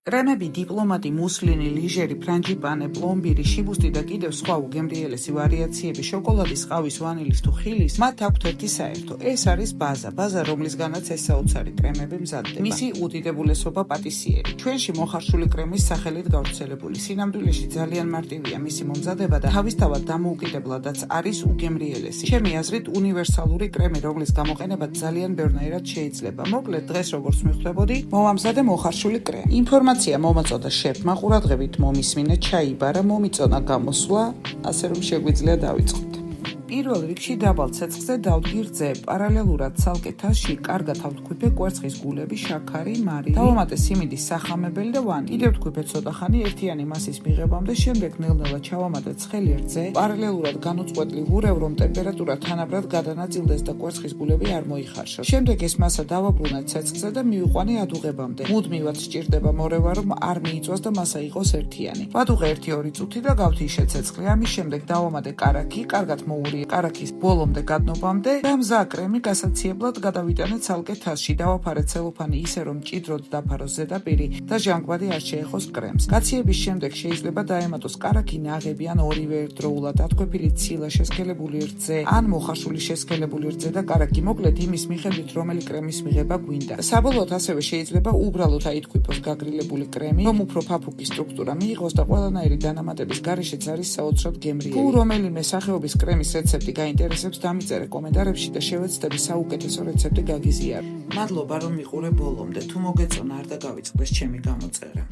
კრემები დიპლომატი, მუსლინი, ლიჟერი, ფრანჯიპანე, პლომბირი, შიბუსტი და კიდევ სხვა უგემრიელესი ვარიაციები შოკოლადის, ყავის, ვანილის თუ ხილის, მათ აქვთ ერთი საერთო. ეს არის ბაზა, რომლისგანაც ეს საოცარი კრემები მზადდება. მისი უდიდებულესობა პატისიერი. ჩვენში მოხარშული კრემის სახელით გავრცელებული. სინამდვილეში ძალიან მარტივია მისი მომზადება და თავისთავად დამოუკიდებლადაც არის უგემრიელესი. ჩემი აზრით უნივერსალური კრემი, რომლის გამოყენებაც ძალიან ბევრნაირად შეიძლება. მოკლედ დღეს როგორც მიხვდებოდი, მოვამზადე მოხარშული კრემი. ინფორმაცია მომაწოდა შეფმა, ყურადღებით მომისმინე, ჩაიბარა, მომიწონა გამოსვლა, ასე რომ შეგვიძლია დავიწყოთ. პირველ რიგში დაბალ ცეცხლზე დავდგი რძე, პარალელურად ცალკე თასში კარგად ავთქვიფე კვერცხის გულები, შაქარი, მარილი, დავამატე სიმინდის სახამებელი და ვანი. კიდევ ვთქვიფე ცოტა ხანი ერთიანი მასის მიღებამდე, შემდეგ ნელ-ნელა ჩავამატე ცხელი რძე, პარალელურად განუწყვეტლივ ვურევ, რომ ტემპერატურა თანაბრად გადანაწილდეს და კვერცხის გულები არ მოიხარშოს. შემდეგ ეს მასა დავაბრუნე ცეცხლზე და მივიყვანე ადუღებამდე. მუდმივად სჭირდება მორევა, რომ არ მიიწვას და მასა იყოს ერთიანი. ვადუღე 1-2 წუთი და გავთიშე ცეცხლი. ამის შემდეგ დავამატე კარაქი, კარგად მოურია კარაქის ბოლომდე გადნობამდე და მზა კრემი გასაციებლად გადავიტანე ცალკე თასში. დავაფარე ცელოფანი ისე, რომ მჭიდროდ დაფაროს ზედაპირი და ჟანგბადი არ შეეხოს კრემს. გაციების შემდეგ შეიძლება დაემატოს კარაქი ნაღები ან ორივე ერთდროულად, ათქვეფილი ცილა, შესქელებული რძე ან მოხარშული შესქელებული რძე და კარაქი. მოკლედ იმის მიხედვით, რომელი კრემის მიღება გვინდა. საბოლოოდ ასევე შეიძლება უბრალოდ აითქვიფოს გაგრილებული კრემი, რომ უფრო ფაფუქი სტრუქტურა მიიღოს და ყველანაირი დანამატების გარეშეც არის საოცრად გემრიელი. თუ რომელიმე სახეობის კრემის რეცეპტი გაინტერესებს, დამიწერე კომენტარებში და შევეცდები საუკეთესო რეცეპტი გაგიზიარო. მადლობა რომ მიყურე ბოლომდე. თუ მოგეწონა არ დაგავიწყდეს ჩემი გამოწერა.